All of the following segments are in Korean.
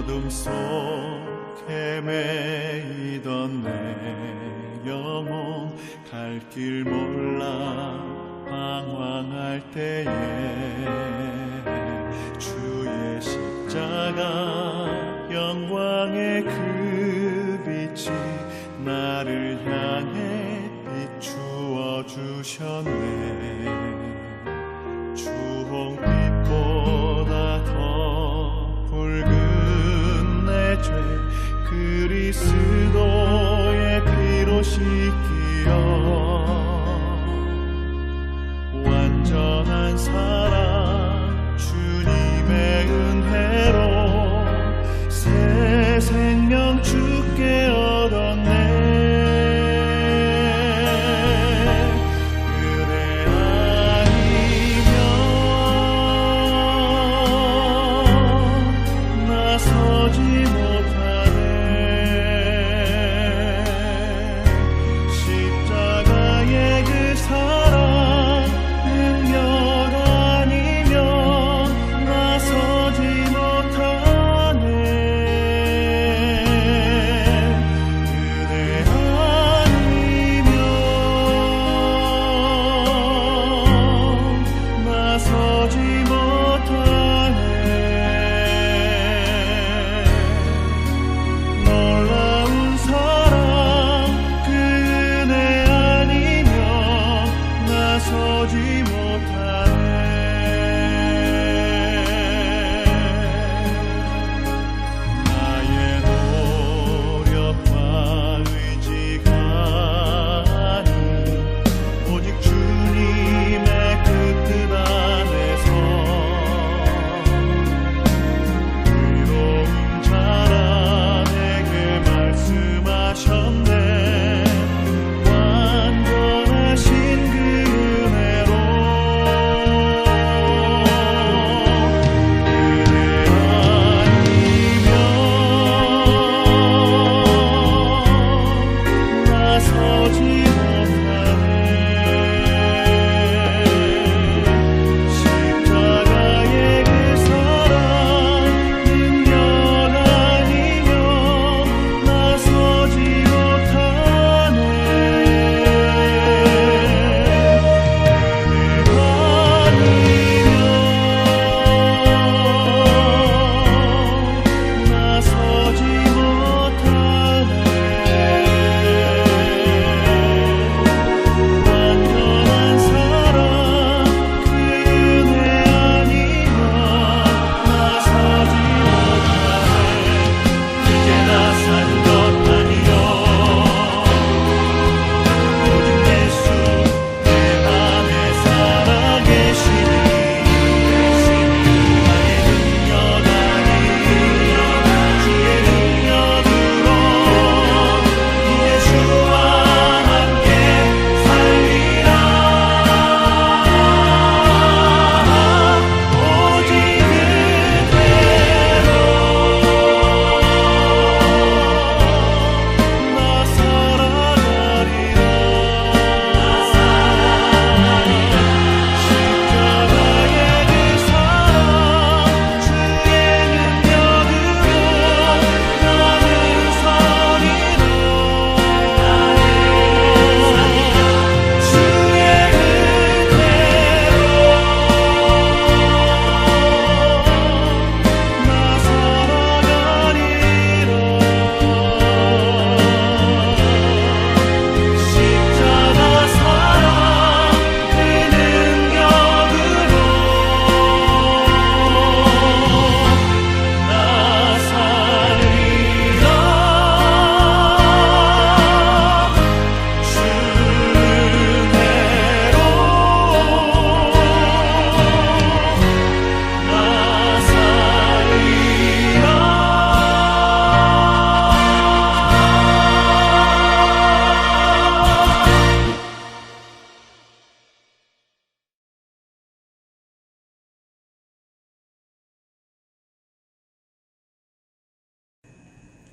어둠 속 헤매이던 내 영혼 갈 길 몰라 방황할 때에 주의 십자가 영광의 그 빛이 나를 향해 비추어 주셨네. 주홍빛보다 더 붉은 내 죄 그리스도의 피로 씻기어 완전한 사랑 주님의 은혜로 새 생명 주께 얻었네.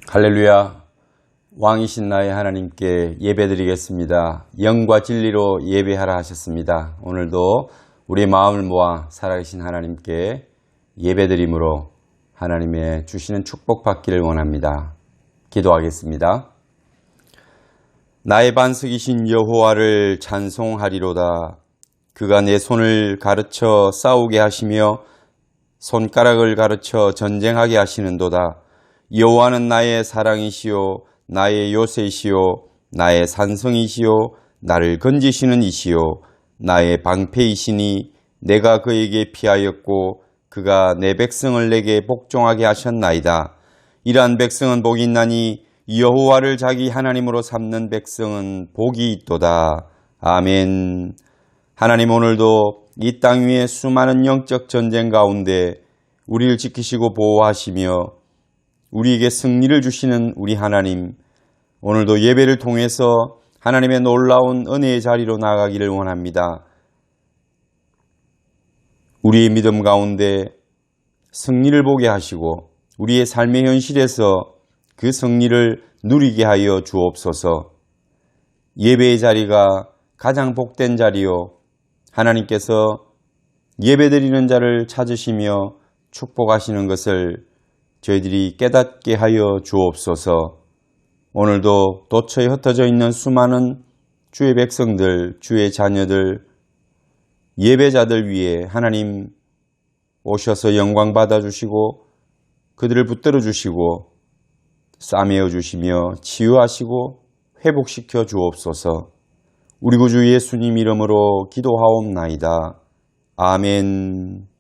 할렐루야. 왕이신 나의 하나님께 예배드리겠습니다. 영과 진리로 예배하라 하셨습니다. 오늘도 우리의 마음을 모아 살아계신 하나님께 예배드림으로 하나님의 주시는 축복 받기를 원합니다. 기도하겠습니다. 나의 반석이신 여호와를 찬송하리로다. 그가 내 손을 가르쳐 싸우게 하시며 손가락을 가르쳐 전쟁하게 하시는도다. 여호와는 나의 사랑이시요 나의 요새이시요 나의 산성이시요 나를 건지시는 이시요 나의 방패이시니 내가 그에게 피하였고 그가 내 백성을 내게 복종하게 하셨나이다. 이러한 백성은 복이 있나니 여호와를 자기 하나님으로 삼는 백성은 복이 있도다. 아멘. 하나님, 오늘도 이 땅 위에 수많은 영적 전쟁 가운데 우리를 지키시고 보호하시며 우리에게 승리를 주시는 우리 하나님, 오늘도 예배를 통해서 하나님의 놀라운 은혜의 자리로 나가기를 원합니다. 우리의 믿음 가운데 승리를 보게 하시고 우리의 삶의 현실에서 그 승리를 누리게 하여 주옵소서. 예배의 자리가 가장 복된 자리요, 하나님께서 예배드리는 자를 찾으시며 축복하시는 것을 저희들이 깨닫게 하여 주옵소서. 오늘도 도처에 흩어져 있는 수많은 주의 백성들, 주의 자녀들, 예배자들 위해 하나님 오셔서 영광 받아주시고 그들을 붙들어 주시고 싸매어 주시며 치유하시고 회복시켜 주옵소서. 우리 구주 예수님 이름으로 기도하옵나이다. 아멘.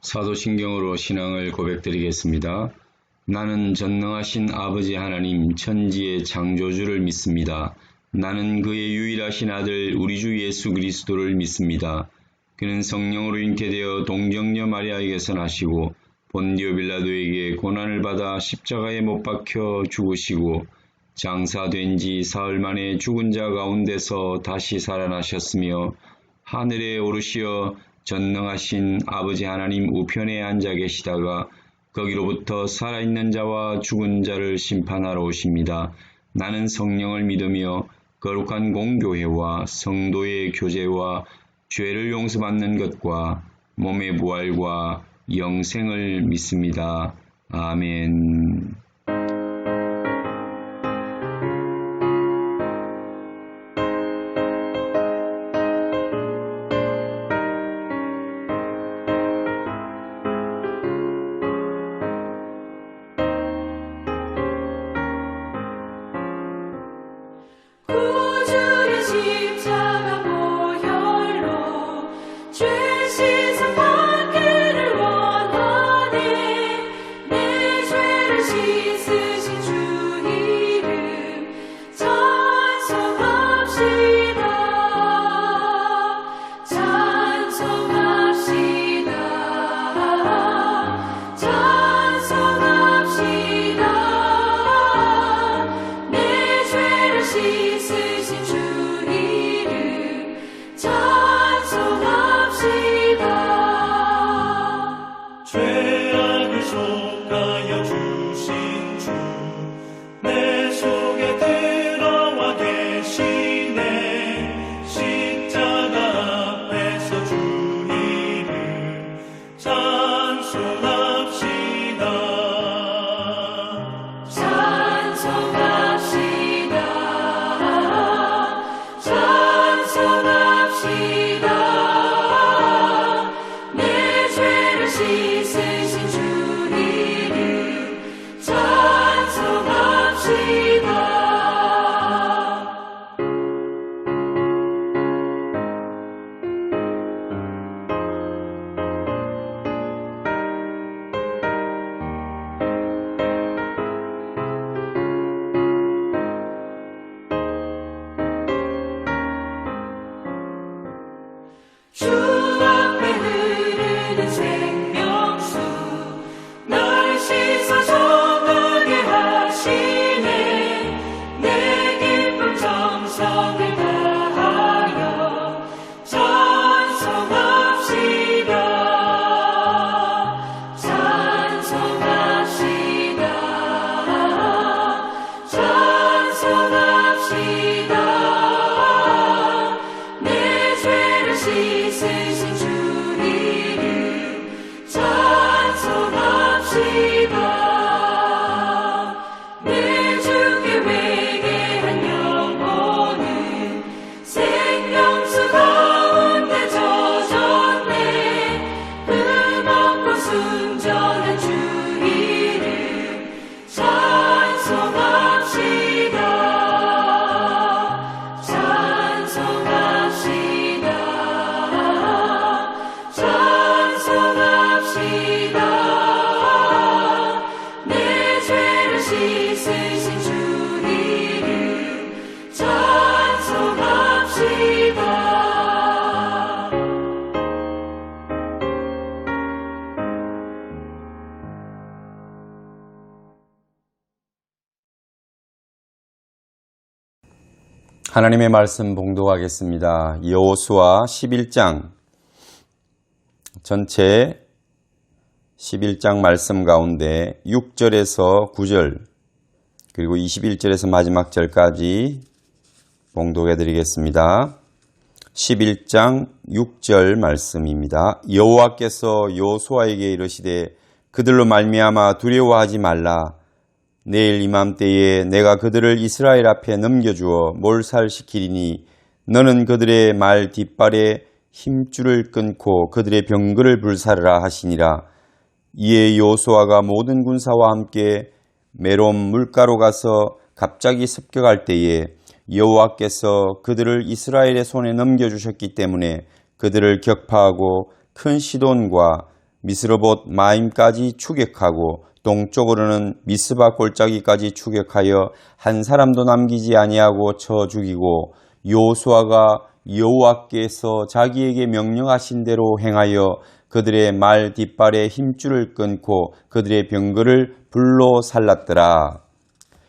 사도신경으로 신앙을 고백드리겠습니다. 나는 전능하신 아버지 하나님 천지의 창조주를 믿습니다. 나는 그의 유일하신 아들 우리 주 예수 그리스도를 믿습니다. 그는 성령으로 잉태되어 동정녀 마리아에게서 나시고 본디오 빌라도에게 고난을 받아 십자가에 못 박혀 죽으시고 장사된 지 사흘 만에 죽은 자 가운데서 다시 살아나셨으며 하늘에 오르시어 전능하신 아버지 하나님 우편에 앉아 계시다가 거기로부터 살아있는 자와 죽은 자를 심판하러 오십니다. 나는 성령을 믿으며 거룩한 공교회와 성도의 교제와 죄를 용서받는 것과 몸의 부활과 영생을 믿습니다. 아멘. 구주의 십자가 보혈로 죄 씻음 받기를 원하네. 내 죄를 씻으신 주 이름 찬송합시다. 찬송합시다. 찬송합시다. 내 죄를 씻으신 주 이름 찬송합시다. 죄악을 속하여 주신 주 내 속에 들어와 계시네. 십자가 앞에서 주 이름 찬송합시다. 찬송합시다. 찬송합시다. 내 죄를 씻으신 주 이름 찬송합시다. 주 앞에 흐르는 생명수 날 씻어 정하게 하시네. 내 기쁨 정성을 다하여 찬송합시다. 찬송합시다. 찬송합시다. 내 죄를 씻으신 주 이름 찬송합시다. 내 주께 회개한 영혼은 생명수 가운데 젖었네. 흠없고 순전한 주 이름 찬송합시다. 찬송합시다. 찬송합시다. 내 죄를 씻으신 주 이름 찬송합시다. 하나님의 말씀 봉독하겠습니다. 여호수아 11장 전체 11장 말씀 가운데 6절에서 9절 그리고 21절에서 마지막 절까지 봉독해 드리겠습니다. 11장 6절 말씀입니다. 여호와께서 여호수아에게 이르시되 그들로 말미암아 두려워하지 말라. 내일 이맘때에 내가 그들을 이스라엘 앞에 넘겨주어 몰살시키리니 너는 그들의 말 뒷발에 힘줄을 끊고 그들의 병거를 불사르라 하시니라. 이에 여호수아가 모든 군사와 함께 메롬 물가로 가서 갑자기 습격할 때에 여호와께서 그들을 이스라엘의 손에 넘겨주셨기 때문에 그들을 격파하고 큰 시돈과 미스르봇 마임까지 추격하고 동쪽으로는 미스바 골짜기까지 추격하여 한 사람도 남기지 아니하고 쳐 죽이고 여호수아가 여호와께서 자기에게 명령하신 대로 행하여 그들의 말 뒷발에 힘줄을 끊고 그들의 병거를 불로 살랐더라.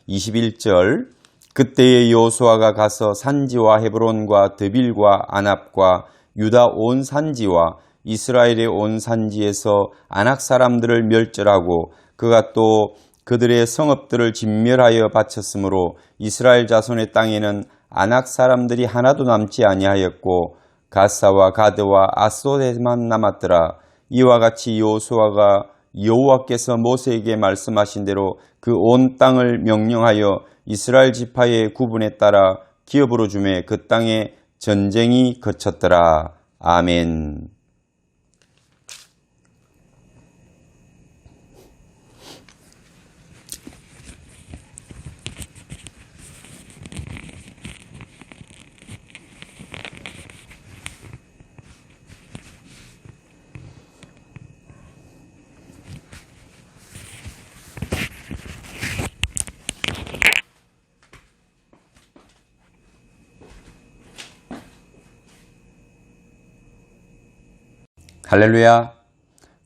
21절 그때의 여호수아가 가서 산지와 헤브론과 드빌과 아납과 유다 온 산지와 이스라엘의 온 산지에서 아낙 사람들을 멸절하고 그가 또 그들의 성읍들을 진멸하여 바쳤으므로 이스라엘 자손의 땅에는 아낙 사람들이 하나도 남지 아니하였고 가사와 가드와 아스돗에만 남았더라. 이와 같이 여호수아가 여호와께서 모세에게 말씀하신 대로 그 온 땅을 명령하여 이스라엘 지파의 구분에 따라 기업으로 주매 그 땅에 전쟁이 그쳤더라. 아멘. 할렐루야.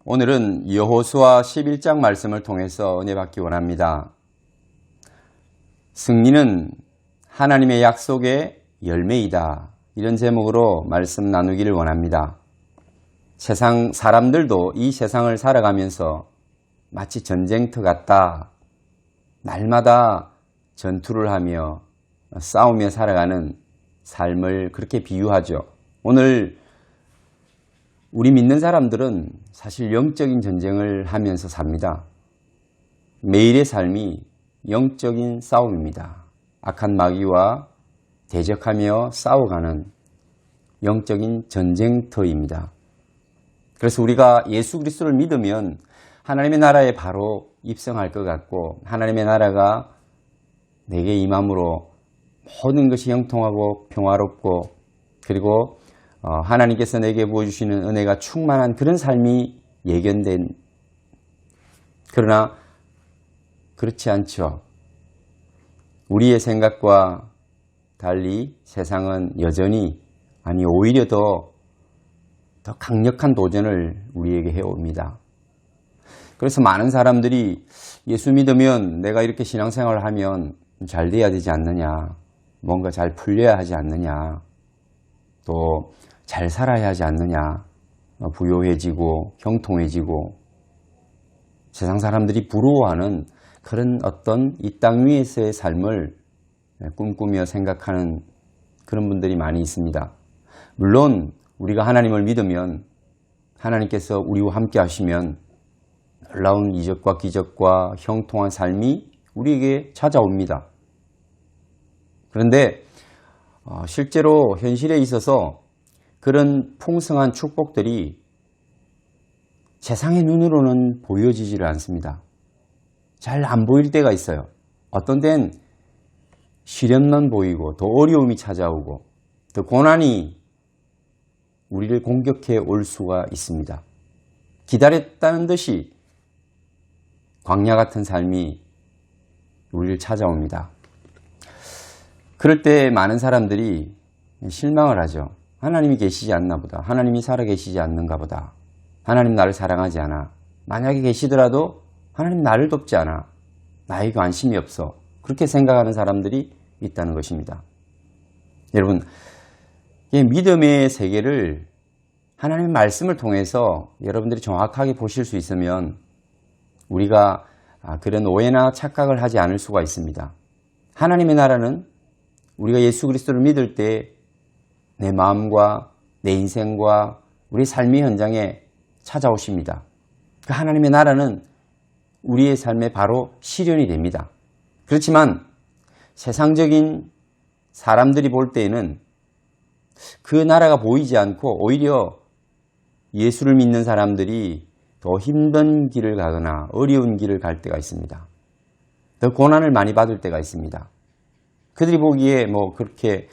오늘은 여호수아 11장 말씀을 통해서 은혜 받기 원합니다. 승리는 하나님의 약속의 열매이다. 이런 제목으로 말씀 나누기를 원합니다. 세상 사람들도 이 세상을 살아가면서 마치 전쟁터 같다. 날마다 전투를 하며 싸우며 살아가는 삶을 그렇게 비유하죠. 오늘 우리 믿는 사람들은 사실 영적인 전쟁을 하면서 삽니다. 매일의 삶이 영적인 싸움입니다. 악한 마귀와 대적하며 싸워가는 영적인 전쟁터입니다. 그래서 우리가 예수 그리스도를 믿으면 하나님의 나라에 바로 입성할 것 같고 하나님의 나라가 내게 임함으로 모든 것이 형통하고 평화롭고 그리고 하나님께서 내게 부어주시는 은혜가 충만한 그런 삶이 예견된, 그러나 그렇지 않죠. 우리의 생각과 달리 세상은 여전히 오히려 더 강력한 도전을 우리에게 해옵니다. 그래서 많은 사람들이 예수 믿으면 내가 이렇게 신앙생활을 하면 잘 돼야 되지 않느냐, 뭔가 잘 풀려야 하지 않느냐, 또 잘 살아야 하지 않느냐, 부요해지고 형통해지고 세상 사람들이 부러워하는 그런 어떤 이 땅 위에서의 삶을 꿈꾸며 생각하는 그런 분들이 많이 있습니다. 물론 우리가 하나님을 믿으면 하나님께서 우리와 함께 하시면 놀라운 이적과 기적과 형통한 삶이 우리에게 찾아옵니다. 그런데 실제로 현실에 있어서 그런 풍성한 축복들이 세상의 눈으로는 보여지지를 않습니다. 잘 안 보일 때가 있어요. 어떤 데는 시련만 보이고 더 어려움이 찾아오고 더 고난이 우리를 공격해 올 수가 있습니다. 기다렸다는 듯이 광야 같은 삶이 우리를 찾아옵니다. 그럴 때 많은 사람들이 실망을 하죠. 하나님이 계시지 않나 보다. 하나님이 살아계시지 않는가 보다. 하나님 나를 사랑하지 않아. 만약에 계시더라도 하나님 나를 돕지 않아. 나에게 관심이 없어. 그렇게 생각하는 사람들이 있다는 것입니다. 여러분, 이 믿음의 세계를 하나님의 말씀을 통해서 여러분들이 정확하게 보실 수 있으면 우리가 그런 오해나 착각을 하지 않을 수가 있습니다. 하나님의 나라는 우리가 예수 그리스도를 믿을 때 내 마음과 내 인생과 우리 삶의 현장에 찾아오십니다. 그 하나님의 나라는 우리의 삶에 바로 실현이 됩니다. 그렇지만 세상적인 사람들이 볼 때에는 그 나라가 보이지 않고 오히려 예수를 믿는 사람들이 더 힘든 길을 가거나 어려운 길을 갈 때가 있습니다. 더 고난을 많이 받을 때가 있습니다. 그들이 보기에 그렇게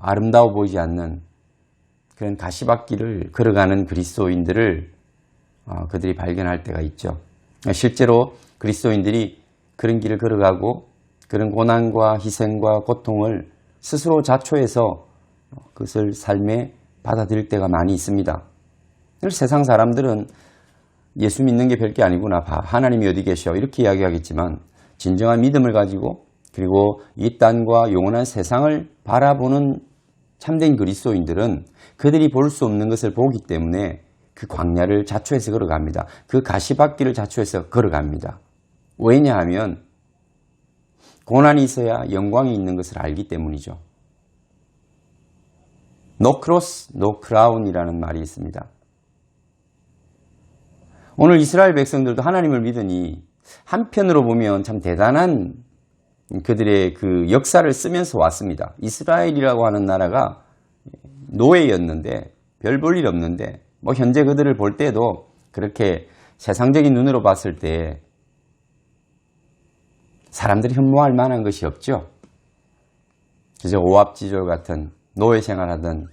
아름다워 보이지 않는 그런 가시밭길을 걸어가는 그리스도인들을 그들이 발견할 때가 있죠. 실제로 그리스도인들이 그런 길을 걸어가고 그런 고난과 희생과 고통을 스스로 자초해서 그것을 삶에 받아들일 때가 많이 있습니다. 세상 사람들은 예수 믿는 게 별게 아니구나, 하나님이 어디 계셔, 이렇게 이야기하겠지만 진정한 믿음을 가지고 그리고 이 땅과 영원한 세상을 바라보는 참된 그리스도인들은 그들이 볼 수 없는 것을 보기 때문에 그 광야를 자초해서 걸어갑니다. 그 가시밭길을 자초해서 걸어갑니다. 왜냐하면 고난이 있어야 영광이 있는 것을 알기 때문이죠. No cross, no crown이라는 말이 있습니다. 오늘 이스라엘 백성들도 하나님을 믿으니 한편으로 보면 참 대단한 그들의 그 역사를 쓰면서 왔습니다. 이스라엘이라고 하는 나라가 노예였는데 별 볼 일 없는데 현재 그들을 볼 때도 그렇게 세상적인 눈으로 봤을 때 사람들이 흠모할 만한 것이 없죠. 그저 오합지졸 같은 노예 생활하던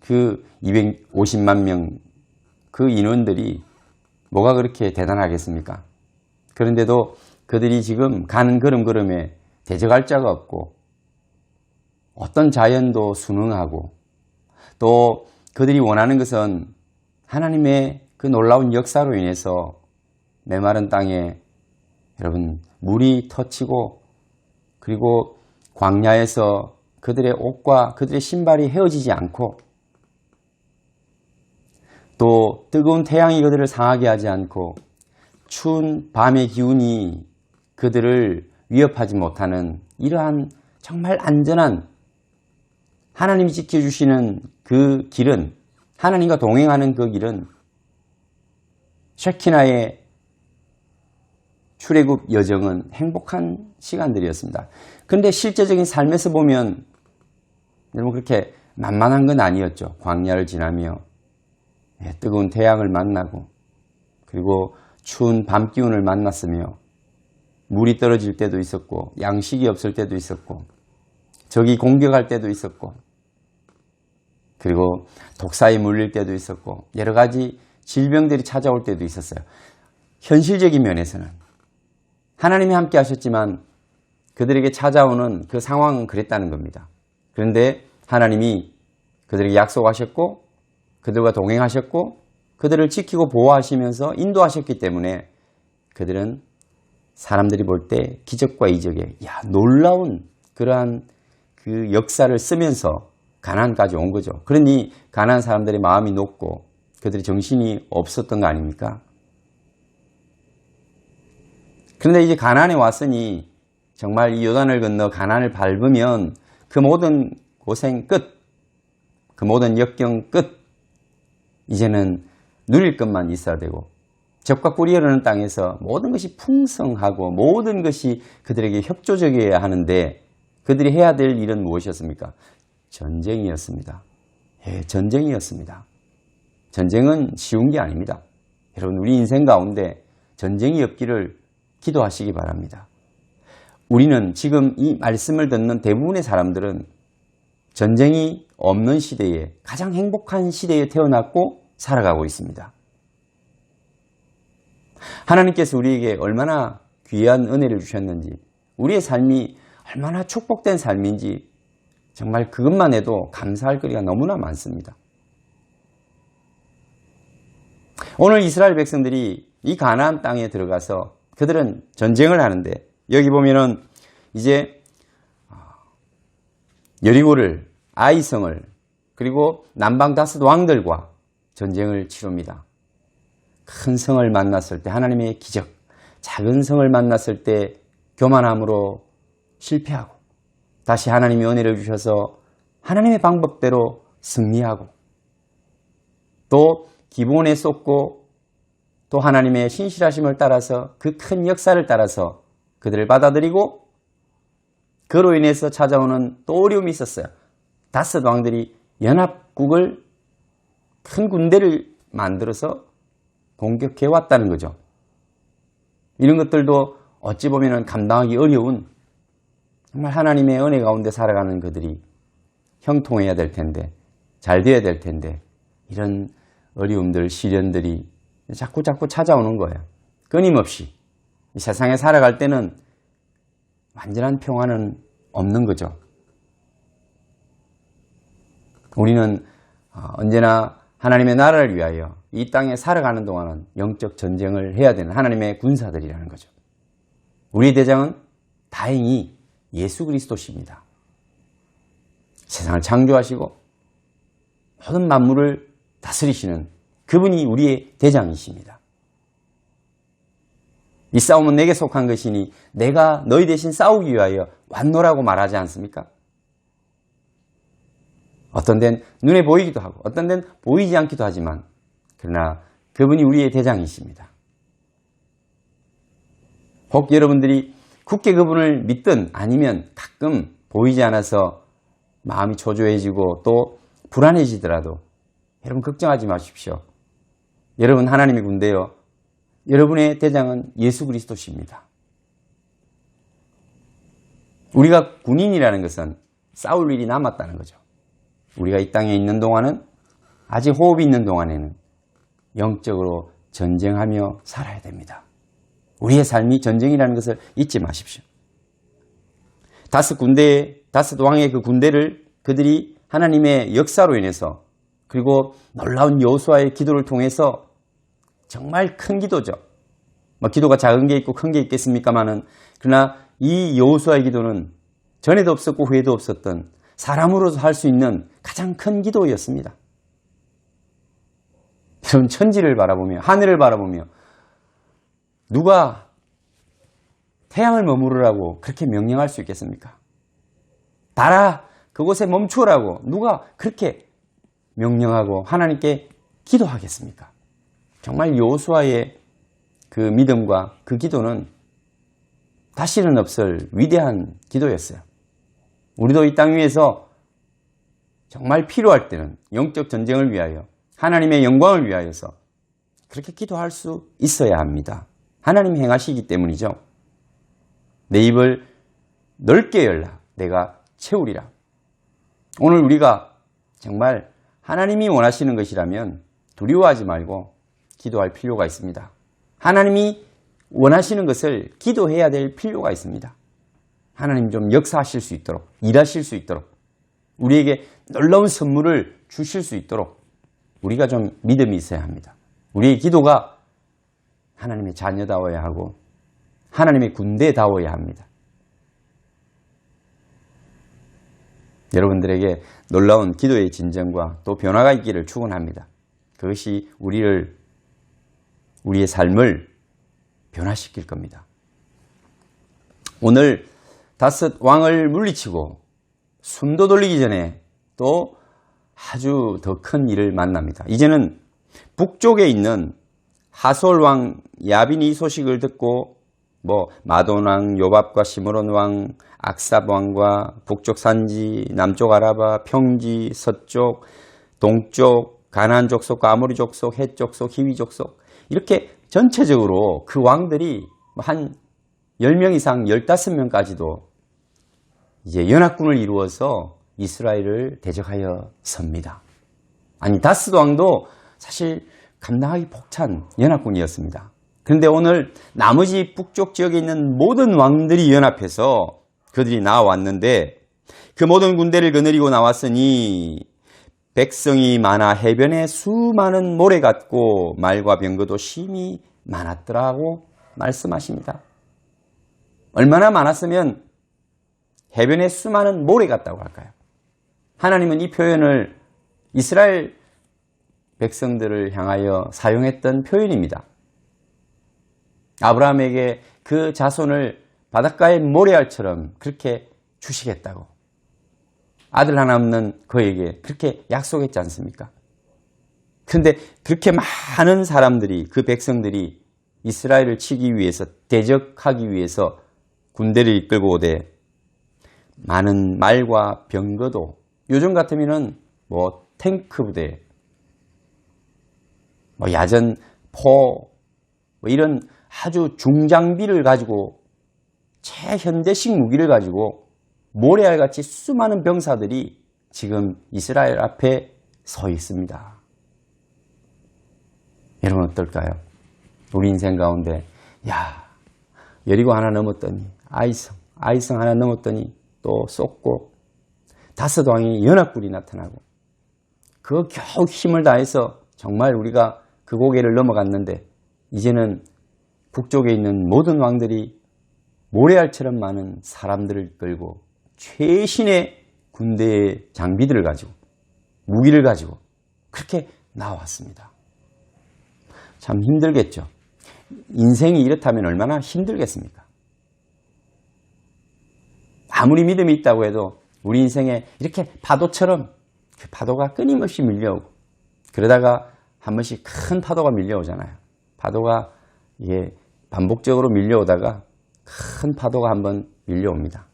그 250만 명 그 인원들이 뭐가 그렇게 대단하겠습니까? 그런데도 그들이 지금 가는 걸음걸음에 대적할 자가 없고 어떤 자연도 순응하고 또 그들이 원하는 것은 하나님의 그 놀라운 역사로 인해서 메마른 땅에 여러분 물이 터치고 그리고 광야에서 그들의 옷과 그들의 신발이 헤어지지 않고 또 뜨거운 태양이 그들을 상하게 하지 않고 추운 밤의 기운이 그들을 위협하지 못하는 이러한 정말 안전한 하나님이 지켜주시는 그 길은 하나님과 동행하는 그 길은 쉐키나의 출애굽 여정은 행복한 시간들이었습니다. 그런데 실제적인 삶에서 보면 여러분 그렇게 만만한 건 아니었죠. 광야를 지나며 뜨거운 태양을 만나고 그리고 추운 밤 기운을 만났으며 물이 떨어질 때도 있었고 양식이 없을 때도 있었고 적이 공격할 때도 있었고 그리고 독사에 물릴 때도 있었고 여러 가지 질병들이 찾아올 때도 있었어요. 현실적인 면에서는 하나님이 함께 하셨지만 그들에게 찾아오는 그 상황은 그랬다는 겁니다. 그런데 하나님이 그들에게 약속하셨고 그들과 동행하셨고 그들을 지키고 보호하시면서 인도하셨기 때문에 그들은 사람들이 볼 때 기적과 이적에 놀라운 그러한 그 역사를 쓰면서 가나안까지 온 거죠. 그러니 가나안 사람들의 마음이 높고 그들의 정신이 없었던 거 아닙니까? 그런데 이제 가나안에 왔으니 정말 이 요단을 건너 가나안을 밟으면 그 모든 고생 끝, 그 모든 역경 끝, 이제는 누릴 것만 있어야 되고 적과 꿀이 흐르는 땅에서 모든 것이 풍성하고 모든 것이 그들에게 협조적이어야 하는데 그들이 해야 될 일은 무엇이었습니까? 전쟁이었습니다. 전쟁이었습니다. 전쟁은 쉬운 게 아닙니다. 여러분 우리 인생 가운데 전쟁이 없기를 기도하시기 바랍니다. 우리는 지금 이 말씀을 듣는 대부분의 사람들은 전쟁이 없는 시대에 가장 행복한 시대에 태어났고 살아가고 있습니다. 하나님께서 우리에게 얼마나 귀한 은혜를 주셨는지 우리의 삶이 얼마나 축복된 삶인지 정말 그것만 해도 감사할 거리가 너무나 많습니다. 오늘 이스라엘 백성들이 이 가나안 땅에 들어가서 그들은 전쟁을 하는데 여기 보면은 이제 여리고를 아이성을 그리고 남방 다섯 왕들과 전쟁을 치릅니다. 큰 성을 만났을 때 하나님의 기적, 작은 성을 만났을 때 교만함으로 실패하고 다시 하나님이 은혜를 주셔서 하나님의 방법대로 승리하고 또 기본에 쏟고 또 하나님의 신실하심을 따라서 그 큰 역사를 따라서 그들을 받아들이고 그로 인해서 찾아오는 또 어려움이 있었어요. 다섯 왕들이 연합국을 큰 군대를 만들어서 공격해 왔다는 거죠. 이런 것들도 어찌 보면 감당하기 어려운 정말 하나님의 은혜 가운데 살아가는 그들이 형통해야 될 텐데 잘 되어야 될 텐데 이런 어려움들, 시련들이 자꾸 찾아오는 거예요. 끊임없이. 이 세상에 살아갈 때는 완전한 평화는 없는 거죠. 우리는 언제나 하나님의 나라를 위하여 이 땅에 살아가는 동안은 영적 전쟁을 해야 되는 하나님의 군사들이라는 거죠. 우리의 대장은 다행히 예수 그리스도십니다. 세상을 창조하시고 모든 만물을 다스리시는 그분이 우리의 대장이십니다. 이 싸움은 내게 속한 것이니 내가 너희 대신 싸우기 위하여 왔노라고 말하지 않습니까? 어떤 데는 눈에 보이기도 하고 어떤 데는 보이지 않기도 하지만 그러나 그분이 우리의 대장이십니다. 혹 여러분들이 굳게 그분을 믿든 아니면 가끔 보이지 않아서 마음이 초조해지고 또 불안해지더라도 여러분 걱정하지 마십시오. 여러분 하나님의 군대요. 여러분의 대장은 예수 그리스도십니다. 우리가 군인이라는 것은 싸울 일이 남았다는 거죠. 우리가 이 땅에 있는 동안은 아직 호흡이 있는 동안에는 영적으로 전쟁하며 살아야 됩니다. 우리의 삶이 전쟁이라는 것을 잊지 마십시오. 다섯 왕의 그 군대를 그들이 하나님의 역사로 인해서 그리고 놀라운 여호수아의 기도를 통해서 정말 큰 기도죠. 기도가 작은 게 있고 큰 게 있겠습니까마는 그러나 이 여호수아의 기도는 전에도 없었고 후에도 없었던 사람으로서 할 수 있는 가장 큰 기도였습니다. 여러분 천지를 바라보며 하늘을 바라보며 누가 태양을 머무르라고 그렇게 명령할 수 있겠습니까? 달아 그곳에 멈추라고 누가 그렇게 명령하고 하나님께 기도하겠습니까? 정말 여호수아의 그 믿음과 그 기도는 다시는 없을 위대한 기도였어요. 우리도 이 땅 위에서 정말 필요할 때는 영적 전쟁을 위하여 하나님의 영광을 위하여서 그렇게 기도할 수 있어야 합니다. 하나님이 행하시기 때문이죠. 내 입을 넓게 열라 내가 채우리라. 오늘 우리가 정말 하나님이 원하시는 것이라면 두려워하지 말고 기도할 필요가 있습니다. 하나님이 원하시는 것을 기도해야 될 필요가 있습니다. 하나님 좀 역사하실 수 있도록 일하실 수 있도록 우리에게 놀라운 선물을 주실 수 있도록 우리가 좀 믿음이 있어야 합니다. 우리의 기도가 하나님의 자녀다워야 하고 하나님의 군대다워야 합니다. 여러분들에게 놀라운 기도의 진정과 또 변화가 있기를 축원합니다. 그것이 우리의 삶을 변화시킬 겁니다. 오늘 다섯 왕을 물리치고 숨도 돌리기 전에 또 아주 더 큰 일을 만납니다. 이제는 북쪽에 있는 하솔 왕 야빈이 소식을 듣고 마돈 왕 요밥과 시므론 왕 악삽 왕과 북쪽 산지 남쪽 아라바 평지 서쪽 동쪽 가나안 족속 아모리 족속 헷 족속 히위 족속 이렇게 전체적으로 그 왕들이 한 10명 이상 15명까지도 이제 연합군을 이루어서 이스라엘을 대적하여 섭니다. 아니 다스 왕도 사실 감당하기 벅찬 연합군이었습니다. 그런데 오늘 나머지 북쪽 지역에 있는 모든 왕들이 연합해서 그들이 나왔는데 그 모든 군대를 거느리고 나왔으니 백성이 많아 해변에 수많은 모래 같고 말과 병거도 심히 많았더라고 말씀하십니다. 얼마나 많았으면 해변에 수많은 모래 같다고 할까요? 하나님은 이 표현을 이스라엘 백성들을 향하여 사용했던 표현입니다. 아브라함에게 그 자손을 바닷가의 모래알처럼 그렇게 주시겠다고 아들 하나 없는 그에게 그렇게 약속했지 않습니까? 그런데 그렇게 많은 사람들이 그 백성들이 이스라엘을 치기 위해서 대적하기 위해서 군대를 이끌고 오되 많은 말과 병거도 요즘 같으면은 탱크 부대 야전 포 이런 아주 중장비를 가지고 최현대식 무기를 가지고 모래알같이 수많은 병사들이 지금 이스라엘 앞에 서 있습니다. 여러분 어떨까요? 우리 인생 가운데 여리고 하나 넘었더니 아이성 하나 넘었더니 또 쏟고 다섯 왕이 연합군이 나타나고 그 겨우 힘을 다해서 정말 우리가 그 고개를 넘어갔는데 이제는 북쪽에 있는 모든 왕들이 모래알처럼 많은 사람들을 끌고 최신의 군대의 장비들을 가지고 무기를 가지고 그렇게 나왔습니다. 참 힘들겠죠. 인생이 이렇다면 얼마나 힘들겠습니까? 아무리 믿음이 있다고 해도 우리 인생에 이렇게 파도처럼 그 파도가 끊임없이 밀려오고 그러다가 한 번씩 큰 파도가 밀려오잖아요. 파도가 이게 반복적으로 밀려오다가 큰 파도가 한번 밀려옵니다.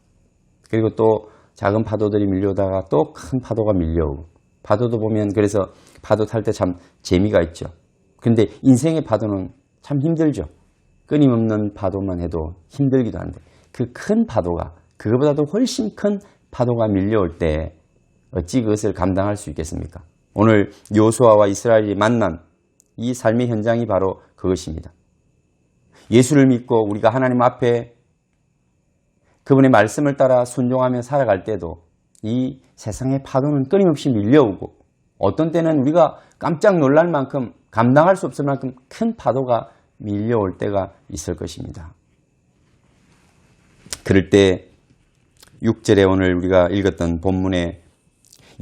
그리고 또 작은 파도들이 밀려오다가 또 큰 파도가 밀려오고 파도도 보면 그래서 파도 탈 때 참 재미가 있죠. 그런데 인생의 파도는 참 힘들죠. 끊임없는 파도만 해도 힘들기도 한데 그 큰 파도가 그거보다도 훨씬 큰 파도가 밀려올 때 어찌 그것을 감당할 수 있겠습니까? 오늘 여호수아와 이스라엘이 만난 이 삶의 현장이 바로 그것입니다. 예수를 믿고 우리가 하나님 앞에 그분의 말씀을 따라 순종하며 살아갈 때도 이 세상의 파도는 끊임없이 밀려오고 어떤 때는 우리가 깜짝 놀랄 만큼 감당할 수 없을 만큼 큰 파도가 밀려올 때가 있을 것입니다. 그럴 때 6절에 오늘 우리가 읽었던 본문에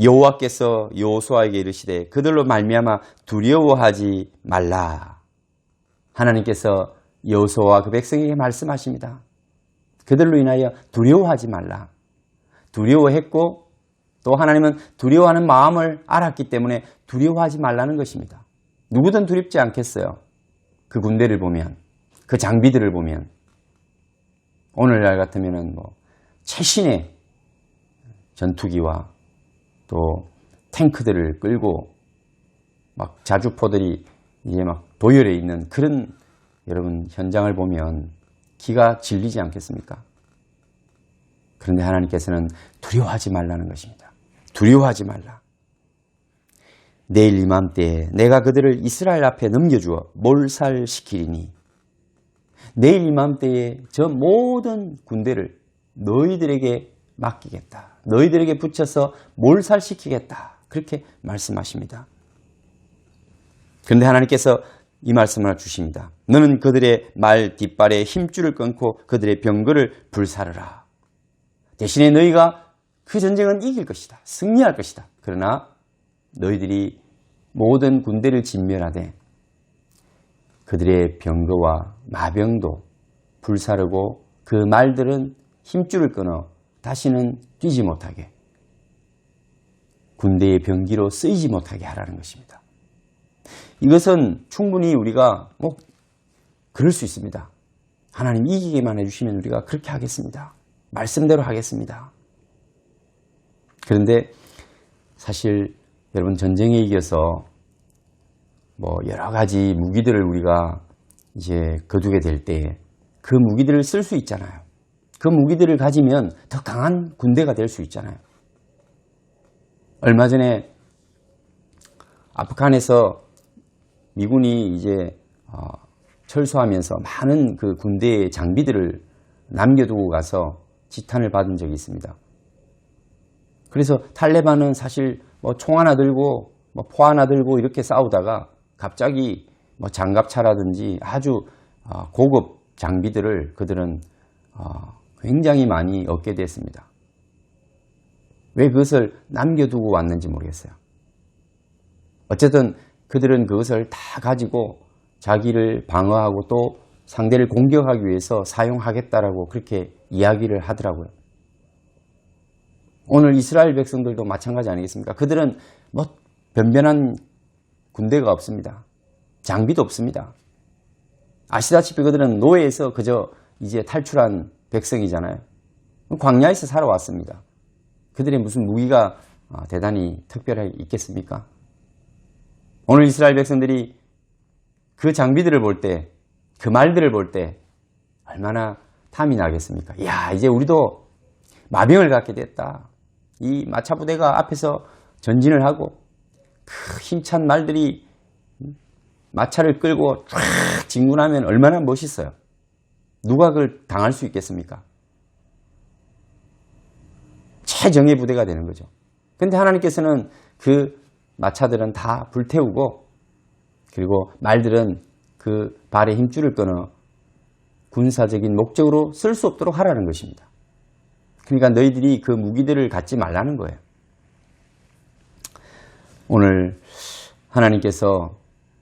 여호와께서 여호수아에게 이르시되 그들로 말미암아 두려워하지 말라. 하나님께서 여호수아와 그 백성에게 말씀하십니다. 그들로 인하여 두려워하지 말라. 두려워했고 또 하나님은 두려워하는 마음을 알았기 때문에 두려워하지 말라는 것입니다. 누구든 두렵지 않겠어요. 그 군대를 보면, 그 장비들을 보면. 오늘날 같으면은 최신의 전투기와 또 탱크들을 끌고 막 자주포들이 이제 막 도열해 있는 그런 여러분 현장을 보면 기가 질리지 않겠습니까? 그런데 하나님께서는 두려워하지 말라는 것입니다. 두려워하지 말라. 내일 이맘때에 내가 그들을 이스라엘 앞에 넘겨주어 몰살시키리니 내일 이맘때에 저 모든 군대를 너희들에게 맡기겠다. 너희들에게 붙여서 몰살시키겠다. 그렇게 말씀하십니다. 그런데 하나님께서 이 말씀을 주십니다. 너는 그들의 말 뒷발에 힘줄을 끊고 그들의 병거를 불사르라. 대신에 너희가 그 전쟁은 이길 것이다. 승리할 것이다. 그러나 너희들이 모든 군대를 진멸하되 그들의 병거와 마병도 불사르고 그 말들은 힘줄을 끊어 다시는 뛰지 못하게 군대의 병기로 쓰이지 못하게 하라는 것입니다. 이것은 충분히 우리가 그럴 수 있습니다. 하나님 이기게만 해주시면 우리가 그렇게 하겠습니다. 말씀대로 하겠습니다. 그런데 사실 여러분 전쟁에 이겨서 여러 가지 무기들을 우리가 이제 거두게 될 때 그 무기들을 쓸 수 있잖아요. 그 무기들을 가지면 더 강한 군대가 될 수 있잖아요. 얼마 전에 아프간에서 미군이 이제 철수하면서 많은 그 군대의 장비들을 남겨두고 가서 지탄을 받은 적이 있습니다. 그래서 탈레반은 사실 총 하나 들고 포 하나 들고 이렇게 싸우다가 갑자기 장갑차라든지 아주 고급 장비들을 그들은 굉장히 많이 얻게 됐습니다. 왜 그것을 남겨두고 왔는지 모르겠어요. 어쨌든 그들은 그것을 다 가지고 자기를 방어하고 또 상대를 공격하기 위해서 사용하겠다라고 그렇게 이야기를 하더라고요. 오늘 이스라엘 백성들도 마찬가지 아니겠습니까? 그들은 변변한 군대가 없습니다. 장비도 없습니다. 아시다시피 그들은 노예에서 그저 이제 탈출한 백성이잖아요. 광야에서 살아왔습니다. 그들의 무슨 무기가 대단히 특별하게 있겠습니까? 오늘 이스라엘 백성들이 그 장비들을 볼 때, 그 말들을 볼 때 얼마나 탐이 나겠습니까? 이야, 이제 우리도 마병을 갖게 됐다. 이 마차 부대가 앞에서 전진을 하고 그 힘찬 말들이 마차를 끌고 쫙 진군하면 얼마나 멋있어요. 누가 그걸 당할 수 있겠습니까? 최정예 부대가 되는 거죠. 그런데 하나님께서는 그 마차들은 다 불태우고 그리고 말들은 그 발에 힘줄을 끊어 군사적인 목적으로 쓸 수 없도록 하라는 것입니다. 그러니까 너희들이 그 무기들을 갖지 말라는 거예요. 오늘 하나님께서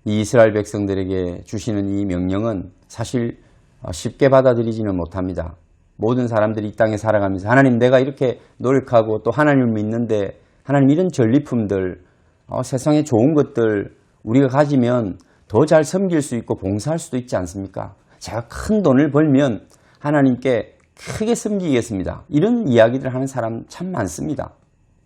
이 이스라엘 백성들에게 주시는 이 명령은 사실 쉽게 받아들이지는 못합니다. 모든 사람들이 이 땅에 살아가면서 하나님 내가 이렇게 노력하고 또 하나님을 믿는데 하나님 이런 전리품들 세상에 좋은 것들 우리가 가지면 더 잘 섬길 수 있고 봉사할 수도 있지 않습니까? 제가 큰 돈을 벌면 하나님께 크게 섬기겠습니다. 이런 이야기를 하는 사람 참 많습니다.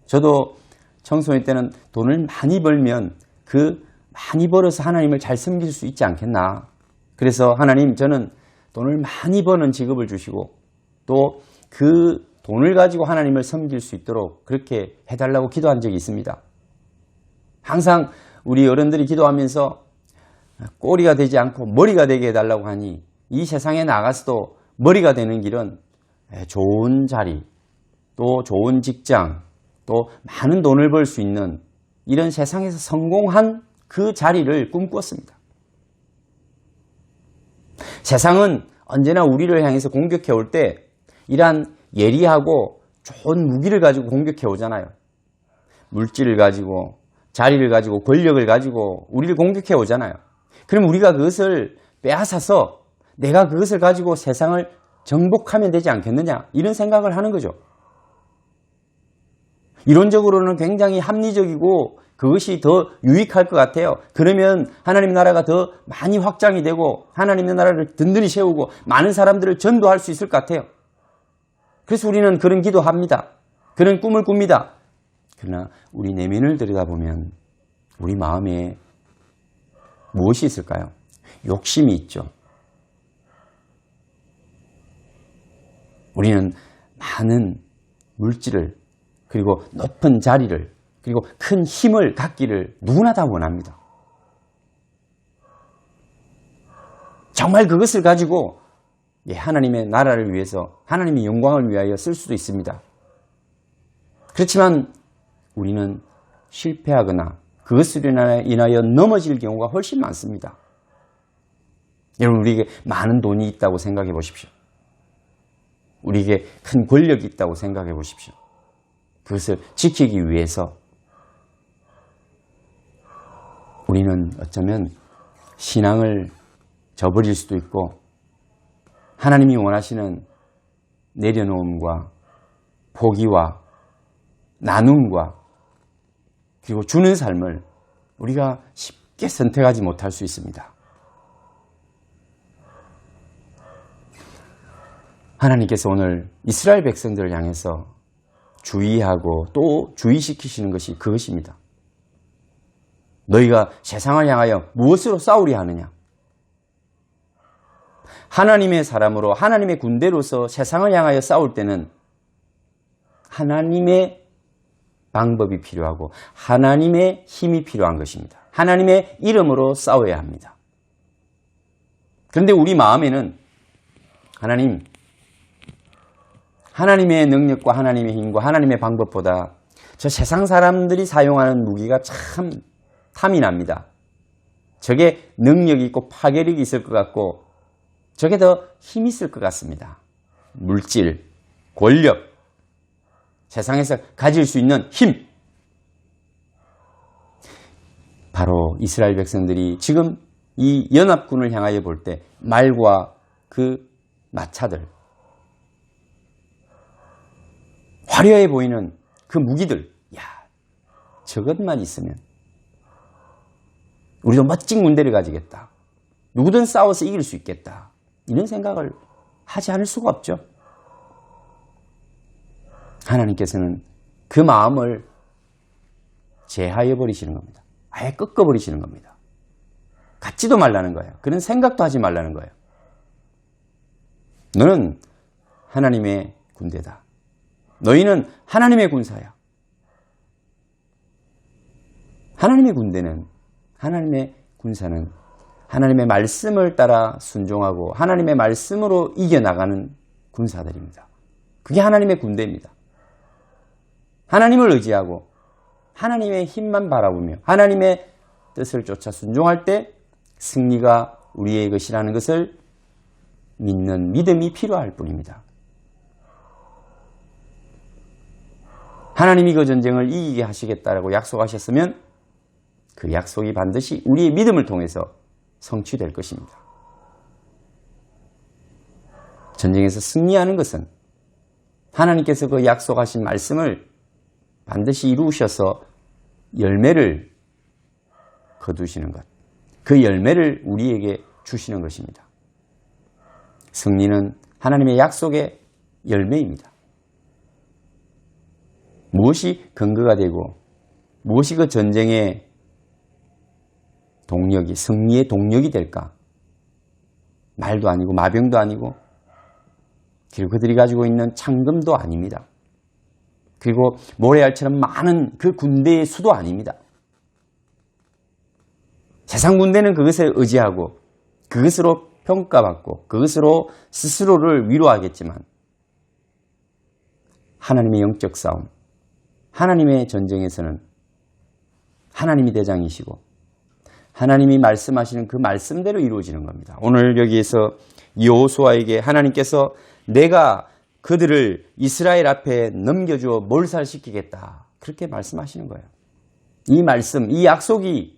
저도 청소년 때는 돈을 많이 벌면 그 많이 벌어서 하나님을 잘 섬길 수 있지 않겠나. 그래서 하나님 저는 돈을 많이 버는 직업을 주시고 또 그 돈을 가지고 하나님을 섬길 수 있도록 그렇게 해달라고 기도한 적이 있습니다. 항상 우리 어른들이 기도하면서 꼬리가 되지 않고 머리가 되게 해달라고 하니 이 세상에 나가서도 머리가 되는 길은 좋은 자리, 또 좋은 직장, 또 많은 돈을 벌 수 있는 이런 세상에서 성공한 그 자리를 꿈꿨습니다. 세상은 언제나 우리를 향해서 공격해 올 때 이러한 예리하고 좋은 무기를 가지고 공격해 오잖아요. 물질을 가지고 자리를 가지고 권력을 가지고 우리를 공격해 오잖아요. 그럼 우리가 그것을 빼앗아서 내가 그것을 가지고 세상을 정복하면 되지 않겠느냐 이런 생각을 하는 거죠. 이론적으로는 굉장히 합리적이고 그것이 더 유익할 것 같아요. 그러면 하나님 나라가 더 많이 확장이 되고 하나님의 나라를 든든히 세우고 많은 사람들을 전도할 수 있을 것 같아요. 그래서 우리는 그런 기도합니다. 그런 꿈을 꿉니다. 그러나 우리 내면을 들여다보면 우리 마음에 무엇이 있을까요? 욕심이 있죠. 우리는 많은 물질을 그리고 높은 자리를 그리고 큰 힘을 갖기를 누구나 다 원합니다. 정말 그것을 가지고 하나님의 나라를 위해서 하나님의 영광을 위하여 쓸 수도 있습니다. 그렇지만 우리는 실패하거나 그것으로 인하여 넘어질 경우가 훨씬 많습니다. 여러분 우리에게 많은 돈이 있다고 생각해 보십시오. 우리에게 큰 권력이 있다고 생각해 보십시오. 그것을 지키기 위해서 우리는 어쩌면 신앙을 저버릴 수도 있고 하나님이 원하시는 내려놓음과 포기와 나눔과 그리고 주는 삶을 우리가 쉽게 선택하지 못할 수 있습니다. 하나님께서 오늘 이스라엘 백성들을 향해서 주의하고 또 주의시키시는 것이 그것입니다. 너희가 세상을 향하여 무엇으로 싸우려 하느냐? 하나님의 사람으로 하나님의 군대로서 세상을 향하여 싸울 때는 하나님의 방법이 필요하고 하나님의 힘이 필요한 것입니다. 하나님의 이름으로 싸워야 합니다. 그런데 우리 마음에는 하나님의 능력과 하나님의 힘과 하나님의 방법보다 저 세상 사람들이 사용하는 무기가 참 탐이 납니다. 저게 능력이 있고 파괴력이 있을 것 같고 저게 더 힘이 있을 것 같습니다. 물질, 권력, 세상에서 가질 수 있는 힘. 바로 이스라엘 백성들이 지금 이 연합군을 향하여 볼 때 말과 그 마차들, 화려해 보이는 그 무기들, 저것만 있으면 우리도 멋진 군대를 가지겠다. 누구든 싸워서 이길 수 있겠다. 이런 생각을 하지 않을 수가 없죠. 하나님께서는 그 마음을 제하여 버리시는 겁니다. 아예 꺾어버리시는 겁니다. 갖지도 말라는 거예요. 그런 생각도 하지 말라는 거예요. 너는 하나님의 군대다. 너희는 하나님의 군사야. 하나님의 군대는, 하나님의 군사는 하나님의 말씀을 따라 순종하고 하나님의 말씀으로 이겨나가는 군사들입니다. 그게 하나님의 군대입니다. 하나님을 의지하고 하나님의 힘만 바라보며 하나님의 뜻을 쫓아 순종할 때 승리가 우리의 것이라는 것을 믿는 믿음이 필요할 뿐입니다. 하나님이 그 전쟁을 이기게 하시겠다라고 약속하셨으면 그 약속이 반드시 우리의 믿음을 통해서 성취될 것입니다. 전쟁에서 승리하는 것은 하나님께서 그 약속하신 말씀을 반드시 이루셔서 열매를 거두시는 것, 그 열매를 우리에게 주시는 것입니다. 승리는 하나님의 약속의 열매입니다. 무엇이 근거가 되고 무엇이 그 전쟁의 동력이, 승리의 동력이 될까? 말도 아니고 마병도 아니고 그리고 그들이 가지고 있는 창금도 아닙니다. 그리고 모래알처럼 많은 그 군대의 수도 아닙니다. 세상 군대는 그것에 의지하고 그것으로 평가받고 그것으로 스스로를 위로하겠지만 하나님의 영적 싸움, 하나님의 전쟁에서는 하나님이 대장이시고 하나님이 말씀하시는 그 말씀대로 이루어지는 겁니다. 오늘 여기에서 여호수아에게 하나님께서 내가 그들을 이스라엘 앞에 넘겨주어 몰살시키겠다. 그렇게 말씀하시는 거예요. 이 말씀, 이 약속이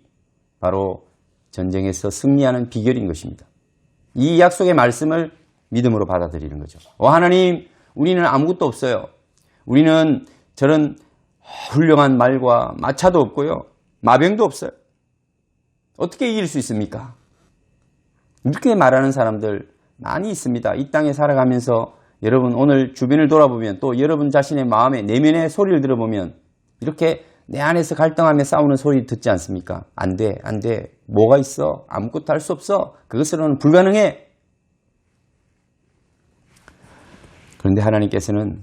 바로 전쟁에서 승리하는 비결인 것입니다. 이 약속의 말씀을 믿음으로 받아들이는 거죠. 하나님, 우리는 아무것도 없어요. 우리는 저런 훌륭한 말과 마차도 없고요. 마병도 없어요. 어떻게 이길 수 있습니까? 이렇게 말하는 사람들 많이 있습니다. 이 땅에 살아가면서 여러분 오늘 주변을 돌아보면 또 여러분 자신의 마음의 내면의 소리를 들어보면 이렇게 내 안에서 갈등하며 싸우는 소리 듣지 않습니까? 안 돼, 안 돼. 뭐가 있어? 아무것도 할 수 없어. 그것으로는 불가능해. 그런데 하나님께서는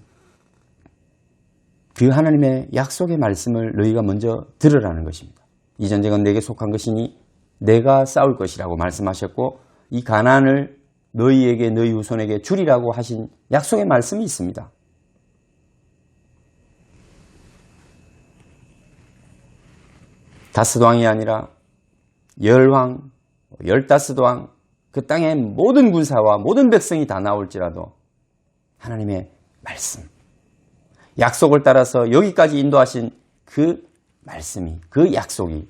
그 하나님의 약속의 말씀을 너희가 먼저 들으라는 것입니다. 이 전쟁은 내게 속한 것이니 내가 싸울 것이라고 말씀하셨고 이 가나안을 너희에게 너희 후손에게 주리라고 하신 약속의 말씀이 있습니다. 다스도 왕이 아니라 열왕, 15도 왕, 그 땅의 모든 군사와 모든 백성이 다 나올지라도 하나님의 말씀, 약속을 따라서 여기까지 인도하신 그 말씀이, 그 약속이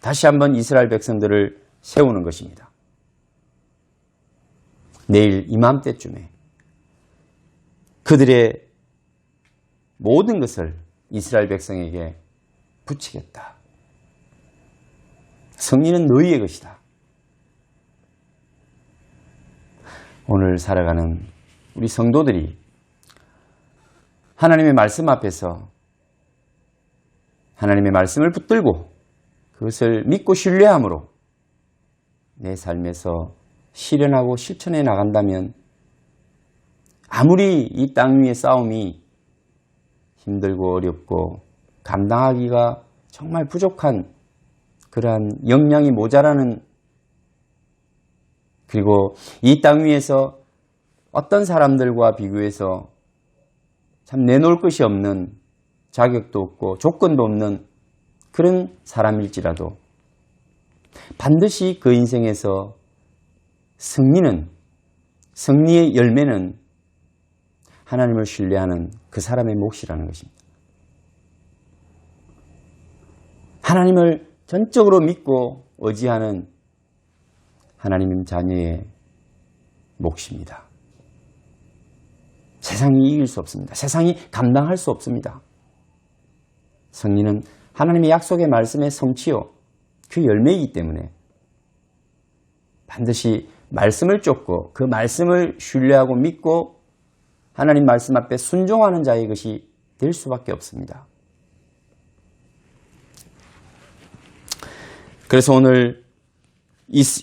다시 한번 이스라엘 백성들을 세우는 것입니다. 내일 이맘때쯤에 그들의 모든 것을 이스라엘 백성에게 붙이겠다. 승리는 너희의 것이다. 오늘 살아가는 우리 성도들이 하나님의 말씀 앞에서 하나님의 말씀을 붙들고 그것을 믿고 신뢰함으로 내 삶에서 실현하고 실천해 나간다면 아무리 이 땅 위의 싸움이 힘들고 어렵고 감당하기가 정말 부족한 그러한 역량이 모자라는 그리고 이 땅 위에서 어떤 사람들과 비교해서 참 내놓을 것이 없는 자격도 없고 조건도 없는 그런 사람일지라도 반드시 그 인생에서 승리의 열매는 하나님을 신뢰하는 그 사람의 몫이라는 것입니다. 하나님을 전적으로 믿고 의지하는 하나님 자녀의 몫입니다. 세상이 이길 수 없습니다. 세상이 감당할 수 없습니다. 승리는 하나님의 약속의 말씀의 성취요, 그 열매이기 때문에 반드시 말씀을 쫓고 그 말씀을 신뢰하고 믿고 하나님 말씀 앞에 순종하는 자의 것이 될 수밖에 없습니다. 그래서 오늘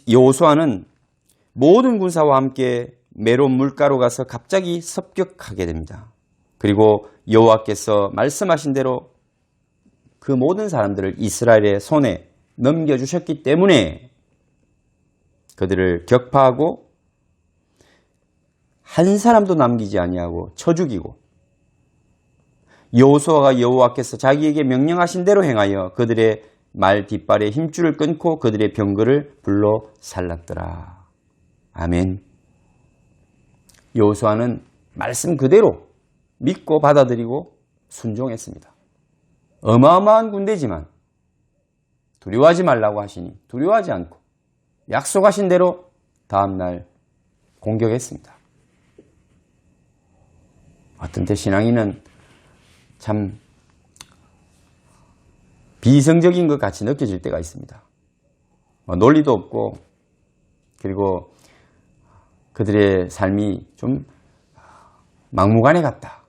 여호수아는 모든 군사와 함께 메론 물가로 가서 갑자기 습격하게 됩니다. 그리고 여호와께서 말씀하신 대로 그 모든 사람들을 이스라엘의 손에 넘겨주셨기 때문에 그들을 격파하고 한 사람도 남기지 아니하고 쳐 죽이고 여호수아가 여호와께서 자기에게 명령하신 대로 행하여 그들의 말 뒷발에 힘줄을 끊고 그들의 병거를 불러 살랐더라. 아멘. 여호수아는 말씀 그대로 믿고 받아들이고 순종했습니다. 어마어마한 군대지만 두려워하지 말라고 하시니 두려워하지 않고 약속하신 대로 다음날 공격했습니다. 어떤 때 신앙인은 참 비이성적인 것 같이 느껴질 때가 있습니다. 논리도 없고 그리고 그들의 삶이 좀 막무가내 같다.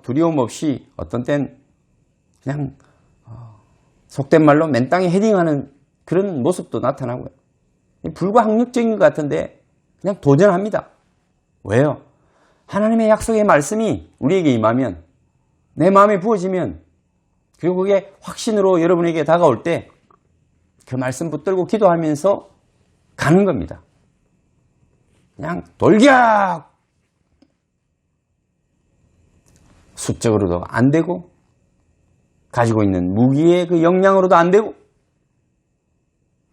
두려움 없이 어떤 땐 그냥 속된 말로 맨 땅에 헤딩하는 그런 모습도 나타나고요. 불가항력적인 것 같은데 그냥 도전합니다. 왜요? 하나님의 약속의 말씀이 우리에게 임하면 내 마음에 부어지면 그리고 그게 확신으로 여러분에게 다가올 때 그 말씀 붙들고 기도하면서 가는 겁니다. 그냥 돌격! 수적으로도 안 되고 가지고 있는 무기의 그 역량으로도 안 되고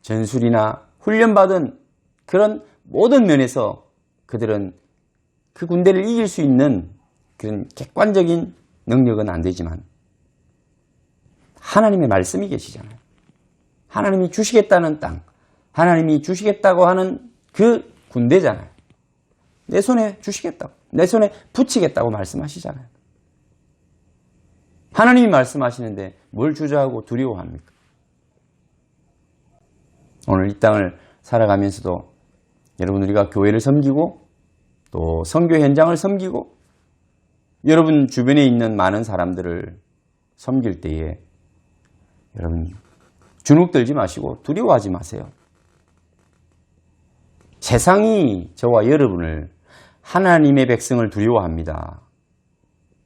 전술이나 훈련받은 그런 모든 면에서 그들은 그 군대를 이길 수 있는 그런 객관적인 능력은 안 되지만 하나님의 말씀이 계시잖아요. 하나님이 주시겠다는 땅, 하나님이 주시겠다고 하는 그 군대잖아요. 내 손에 주시겠다고, 내 손에 붙이겠다고 말씀하시잖아요. 하나님이 말씀하시는데 뭘 주저하고 두려워합니까? 오늘 이 땅을 살아가면서도 여러분 우리가 교회를 섬기고 또 선교 현장을 섬기고 여러분 주변에 있는 많은 사람들을 섬길 때에 여러분 주눅들지 마시고 두려워하지 마세요. 세상이 저와 여러분을 하나님의 백성을 두려워합니다.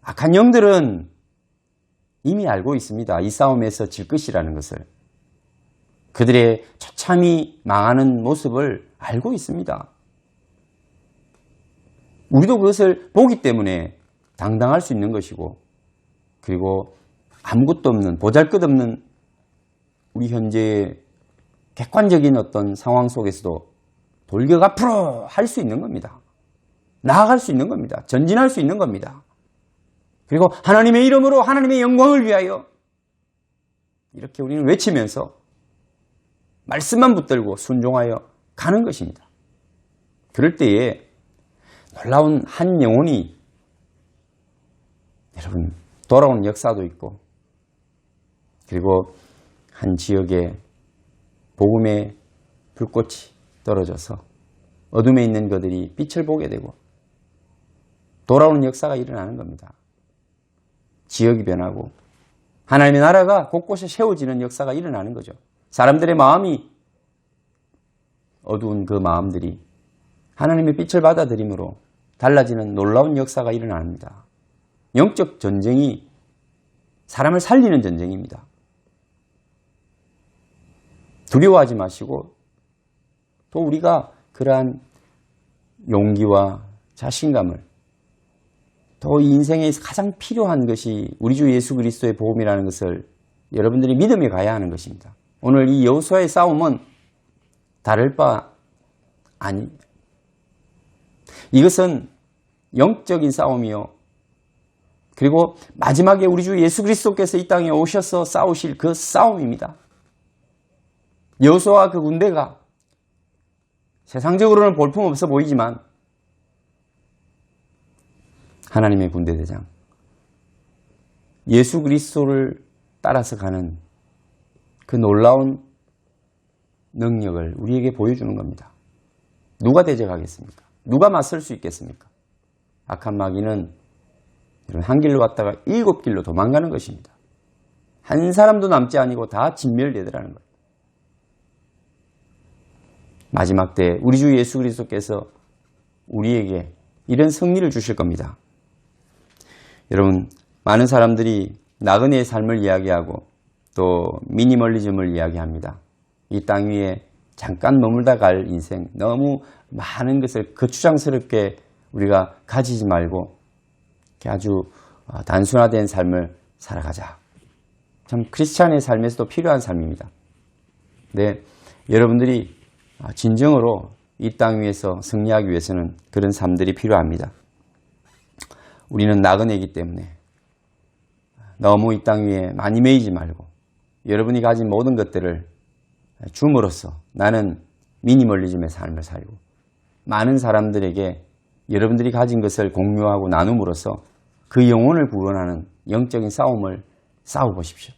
악한 영들은 이미 알고 있습니다. 이 싸움에서 질 것이라는 것을. 그들의 처참히 망하는 모습을 알고 있습니다. 우리도 그것을 보기 때문에 당당할 수 있는 것이고 그리고 아무것도 없는 보잘것없는 우리 현재의 객관적인 어떤 상황 속에서도 돌격 앞으로 할 수 있는 겁니다. 나아갈 수 있는 겁니다. 전진할 수 있는 겁니다. 그리고 하나님의 이름으로 하나님의 영광을 위하여 이렇게 우리는 외치면서 말씀만 붙들고 순종하여 가는 것입니다. 그럴 때에 놀라운 한 영혼이 여러분 돌아오는 역사도 있고 그리고 한 지역에 복음의 불꽃이 떨어져서 어둠에 있는 그들이 빛을 보게 되고 돌아오는 역사가 일어나는 겁니다. 지역이 변하고 하나님의 나라가 곳곳에 세워지는 역사가 일어나는 거죠. 사람들의 마음이 어두운 그 마음들이 하나님의 빛을 받아들임으로 달라지는 놀라운 역사가 일어납니다. 영적 전쟁이 사람을 살리는 전쟁입니다. 두려워하지 마시고 또 우리가 그러한 용기와 자신감을 또 이 인생에서 가장 필요한 것이 우리 주 예수 그리스도의 복음이라는 것을 여러분들이 믿음에 가야 하는 것입니다. 오늘 이 여호수아의 싸움은 다를 바 아닙니다. 이것은 영적인 싸움이요. 그리고 마지막에 우리 주 예수 그리스도께서 이 땅에 오셔서 싸우실 그 싸움입니다. 여호수아와 그 군대가 세상적으로는 볼품없어 보이지만 하나님의 군대대장 예수 그리스도를 따라서 가는 그 놀라운 능력을 우리에게 보여주는 겁니다. 누가 대적하겠습니까? 누가 맞설 수 있겠습니까? 악한 마귀는 한 길로 왔다가 7길로 도망가는 것입니다. 한 사람도 남지 아니고 다 진멸되더라는 거예요. 마지막 때 우리 주 예수 그리스도께서 우리에게 이런 승리를 주실 겁니다. 여러분, 많은 사람들이 나그네의 삶을 이야기하고 또 미니멀리즘을 이야기합니다. 이 땅 위에 잠깐 머물다 갈 인생, 너무 많은 것을 거추장스럽게 우리가 가지지 말고 아주 단순화된 삶을 살아가자. 참 크리스찬의 삶에서도 필요한 삶입니다. 네, 여러분들이 진정으로 이 땅 위에서 승리하기 위해서는 그런 삶들이 필요합니다. 우리는 나그네이기 때문에 너무 이 땅 위에 많이 매이지 말고 여러분이 가진 모든 것들을 줌으로써 나는 미니멀리즘의 삶을 살고 많은 사람들에게 여러분들이 가진 것을 공유하고 나눔으로써 그 영혼을 구원하는 영적인 싸움을 싸워보십시오.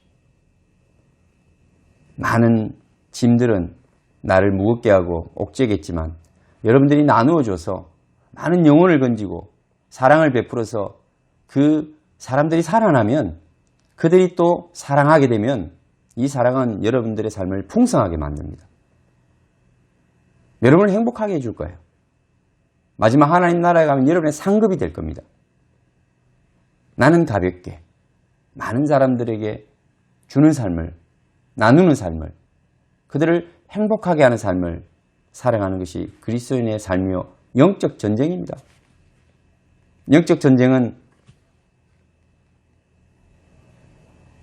많은 짐들은 나를 무겁게 하고 옥죄겠지만 여러분들이 나누어줘서 많은 영혼을 건지고 사랑을 베풀어서 그 사람들이 살아나면 그들이 또 사랑하게 되면 이 사랑은 여러분들의 삶을 풍성하게 만듭니다. 여러분을 행복하게 해줄 거예요. 마지막 하나님 나라에 가면 여러분의 상급이 될 겁니다. 나는 가볍게 많은 사람들에게 주는 삶을, 나누는 삶을, 그들을 행복하게 하는 삶을 살아가는 것이 그리스도인의 삶이요 영적 전쟁입니다. 영적 전쟁은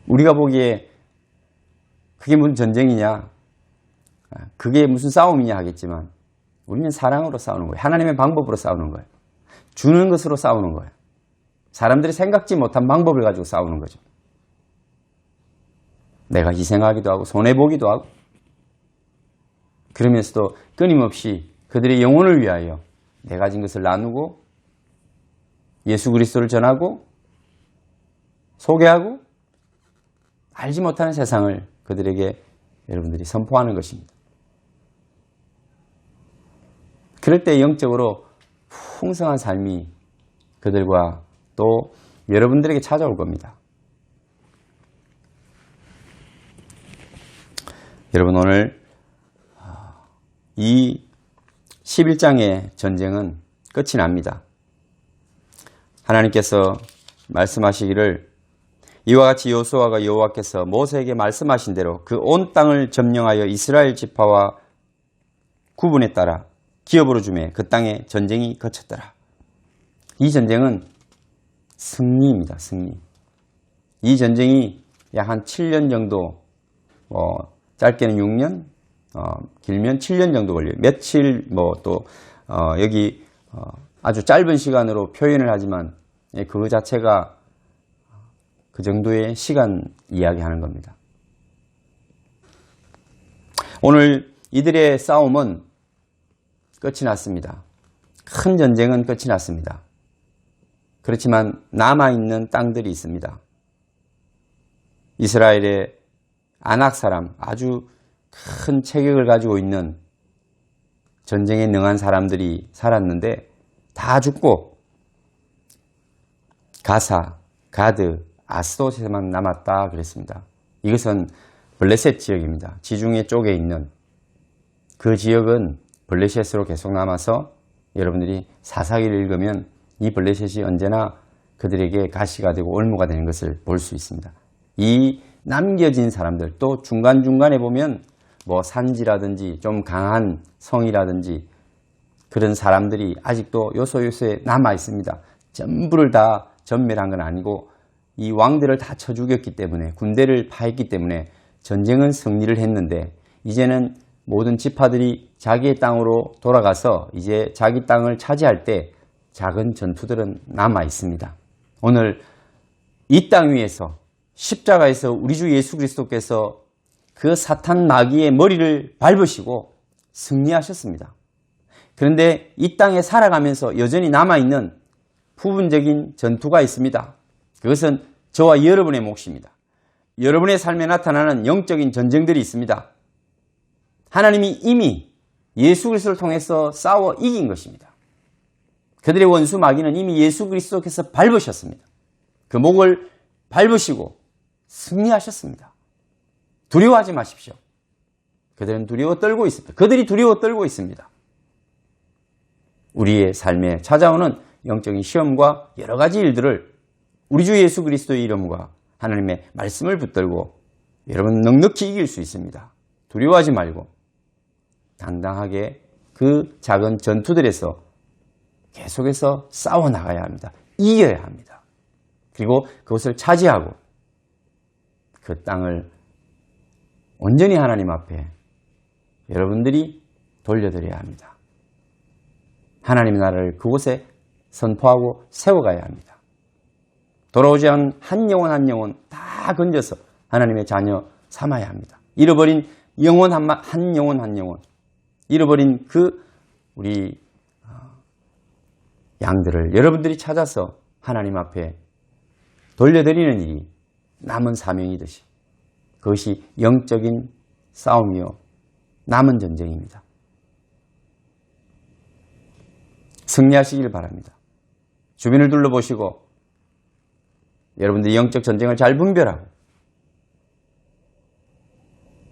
우리가 보기에 그게 무슨 전쟁이냐, 그게 무슨 싸움이냐 하겠지만 우리는 사랑으로 싸우는 거예요. 하나님의 방법으로 싸우는 거예요. 주는 것으로 싸우는 거예요. 사람들이 생각지 못한 방법을 가지고 싸우는 거죠. 내가 희생하기도 하고 손해보기도 하고 그러면서도 끊임없이 그들의 영혼을 위하여 내 가진 것을 나누고 예수 그리스도를 전하고 소개하고 알지 못하는 세상을 그들에게 여러분들이 선포하는 것입니다. 그럴 때 영적으로 풍성한 삶이 그들과 또 여러분들에게 찾아올 겁니다. 여러분 오늘 이 11장의 전쟁은 끝이 납니다. 하나님께서 말씀하시기를 이와 같이 여호수아가 여호와께서 모세에게 말씀하신 대로 그 온 땅을 점령하여 이스라엘 지파와 구분에 따라 기업으로 주매 그 땅에 전쟁이 거쳤더라. 이 전쟁은 승리입니다. 승리. 이 전쟁이 약 한 7년 정도, 짧게는 6년, 길면 7년 정도 걸려요. 며칠, 여기 아주 짧은 시간으로 표현을 하지만 그 자체가 그 정도의 시간 이야기하는 겁니다. 오늘 이들의 싸움은 끝이 났습니다. 큰 전쟁은 끝이 났습니다. 그렇지만 남아있는 땅들이 있습니다. 이스라엘의 아낙 사람, 아주 큰 체격을 가지고 있는 전쟁에 능한 사람들이 살았는데 다 죽고 가사, 가드, 아스돗에만 남았다 그랬습니다. 이것은 블레셋 지역입니다. 지중해 쪽에 있는 그 지역은 블레셋으로 계속 남아서 여러분들이 사사기를 읽으면 이 블레셋이 언제나 그들에게 가시가 되고 올무가 되는 것을 볼 수 있습니다. 이 남겨진 사람들, 또 중간중간에 보면 산지라든지 좀 강한 성이라든지 그런 사람들이 아직도 요소요소에 남아 있습니다. 전부를 다 전멸한 건 아니고 이 왕들을 다 쳐 죽였기 때문에, 군대를 파했기 때문에 전쟁은 승리를 했는데 이제는 모든 지파들이 자기의 땅으로 돌아가서 이제 자기 땅을 차지할 때 작은 전투들은 남아 있습니다. 오늘 이 땅 위에서 십자가에서 우리 주 예수 그리스도께서 그 사탄 마귀의 머리를 밟으시고 승리하셨습니다. 그런데 이 땅에 살아가면서 여전히 남아있는 부분적인 전투가 있습니다. 그것은 저와 여러분의 몫입니다. 여러분의 삶에 나타나는 영적인 전쟁들이 있습니다. 하나님이 이미 예수 그리스도를 통해서 싸워 이긴 것입니다. 그들의 원수 마귀는 이미 예수 그리스도께서 밟으셨습니다. 그 목을 밟으시고 승리하셨습니다. 두려워하지 마십시오. 그들은 두려워 떨고 있습니다. 그들이 두려워 떨고 있습니다. 우리의 삶에 찾아오는 영적인 시험과 여러 가지 일들을 우리 주 예수 그리스도의 이름과 하나님의 말씀을 붙들고 여러분 넉넉히 이길 수 있습니다. 두려워하지 말고 당당하게 그 작은 전투들에서 계속해서 싸워나가야 합니다. 이겨야 합니다. 그리고 그것을 차지하고 그 땅을 온전히 하나님 앞에 여러분들이 돌려드려야 합니다. 하나님의 나라를 그곳에 선포하고 세워가야 합니다. 돌아오지 않은 한 영혼 한 영혼 다 건져서 하나님의 자녀 삼아야 합니다. 잃어버린 영혼 한 영혼 한 영혼, 잃어버린 그 우리 양들을 여러분들이 찾아서 하나님 앞에 돌려드리는 일이 남은 사명이듯이 그것이 영적인 싸움이요 남은 전쟁입니다. 승리하시길 바랍니다. 주변을 둘러보시고 여러분들이 영적 전쟁을 잘 분별하고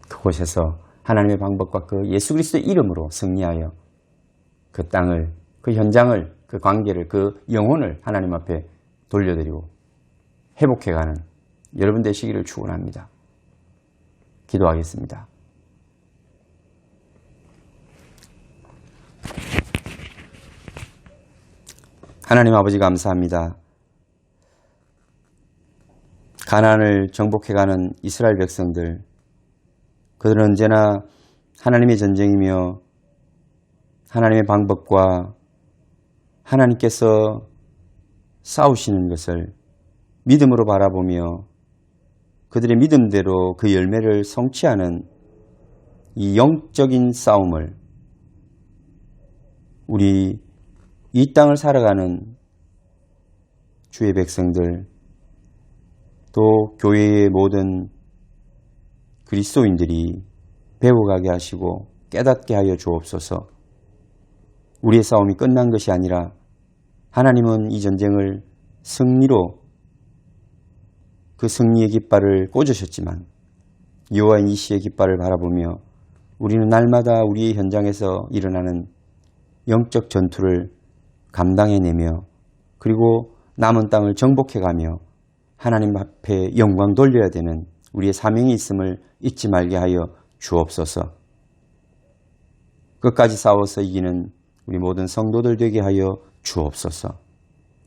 그곳에서 하나님의 방법과 그 예수 그리스도의 이름으로 승리하여 그 땅을, 그 현장을, 그 관계를, 그 영혼을 하나님 앞에 돌려드리고 회복해가는 여러분 되시기를 축원합니다. 기도하겠습니다. 하나님 아버지 감사합니다. 가나안을 정복해가는 이스라엘 백성들, 그들은 언제나 하나님의 전쟁이며 하나님의 방법과 하나님께서 싸우시는 것을 믿음으로 바라보며 그들의 믿음대로 그 열매를 성취하는 이 영적인 싸움을 우리 이 땅을 살아가는 주의 백성들 또 교회의 모든 그리스도인들이 배워가게 하시고 깨닫게 하여 주옵소서. 우리의 싸움이 끝난 것이 아니라 하나님은 이 전쟁을 승리로 그 승리의 깃발을 꽂으셨지만 여호와인 이시의 깃발을 바라보며 우리는 날마다 우리의 현장에서 일어나는 영적 전투를 감당해내며 그리고 남은 땅을 정복해가며 하나님 앞에 영광 돌려야 되는 우리의 사명이 있음을 잊지 말게 하여 주옵소서. 끝까지 싸워서 이기는 우리 모든 성도들 되게 하여 주옵소서.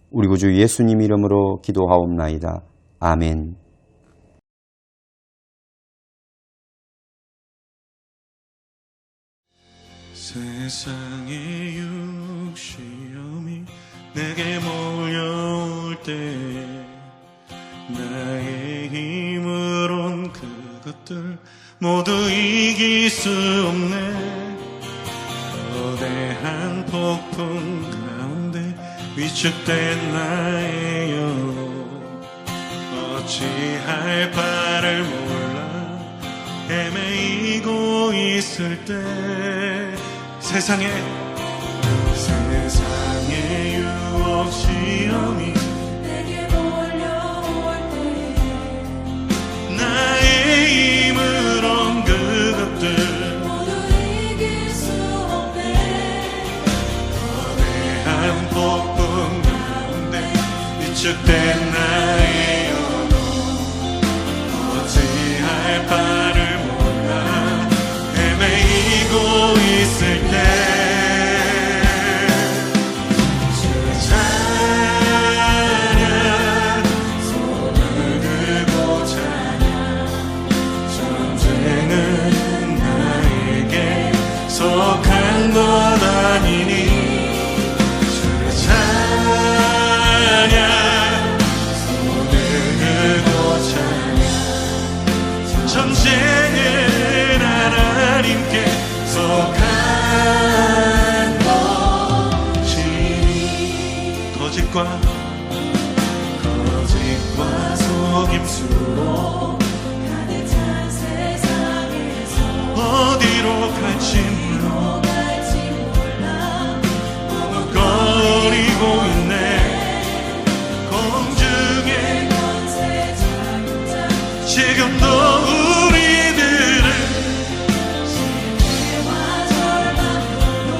우리 구주 예수님 이름으로 기도하옵나이다. 아멘. 세상의 육시험이 내게 몰려올 때 나의 힘으론 그것들 모두 이길 수 없네. 거대한 폭풍 가운데 위축된 나의 영 어찌할 바를 몰라 헤매이고 있을 때 세상의 유혹 시험이 내게 몰려올 때 나의 힘으론 그것들 모두 이길 수 없네. 거대한 폭풍 가운데 위축된 나의 영혼 어찌할 바를 몰라 헤매이고 있을 때 속한 것 아니니 주를 찬양 손을 들고 찬양 전쟁은 하나님께 속한 것이니 거짓과 속임수로 가득 찬 세상에서 어디로 갈지 머뭇거리고 있네. 공중에 연세 자동차 지금도 우리들은 시대와 절망으로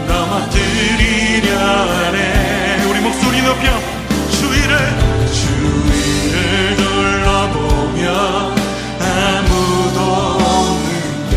넘어뜨리려 하네. 우리 목소리 높여 주위를 둘러보며 아무도 없는데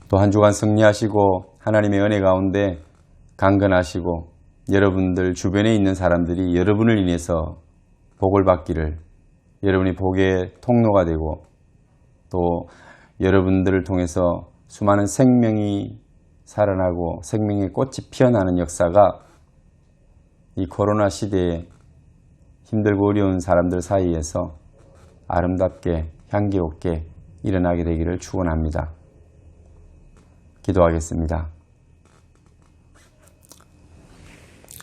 또 한 주간 승리하시고 하나님의 은혜 가운데 강건하시고 여러분들 주변에 있는 사람들이 여러분을 인해서 복을 받기를, 여러분이 복의 통로가 되고 또 여러분들을 통해서 수많은 생명이 살아나고 생명의 꽃이 피어나는 역사가 이 코로나 시대에 힘들고 어려운 사람들 사이에서 아름답게 향기롭게 일어나게 되기를 축원합니다. 기도하겠습니다.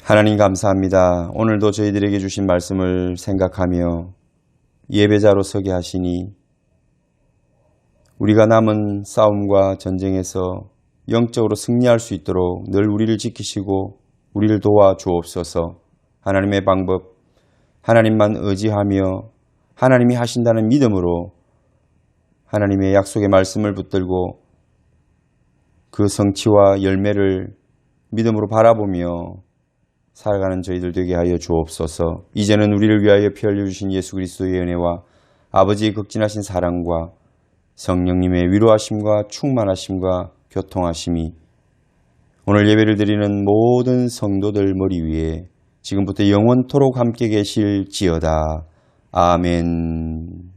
하나님 감사합니다. 오늘도 저희들에게 주신 말씀을 생각하며 예배자로 서게 하시니 우리가 남은 싸움과 전쟁에서 영적으로 승리할 수 있도록 늘 우리를 지키시고 우리를 도와 주옵소서. 하나님의 방법, 하나님만 의지하며 하나님이 하신다는 믿음으로 하나님의 약속의 말씀을 붙들고 그 성취와 열매를 믿음으로 바라보며 살아가는 저희들 되게 하여 주옵소서. 이제는 우리를 위하여 피 흘려주신 예수 그리스도의 은혜와 아버지의 극진하신 사랑과 성령님의 위로하심과 충만하심과 교통하심이 오늘 예배를 드리는 모든 성도들 머리 위에 지금부터 영원토록 함께 계실지어다. 아멘.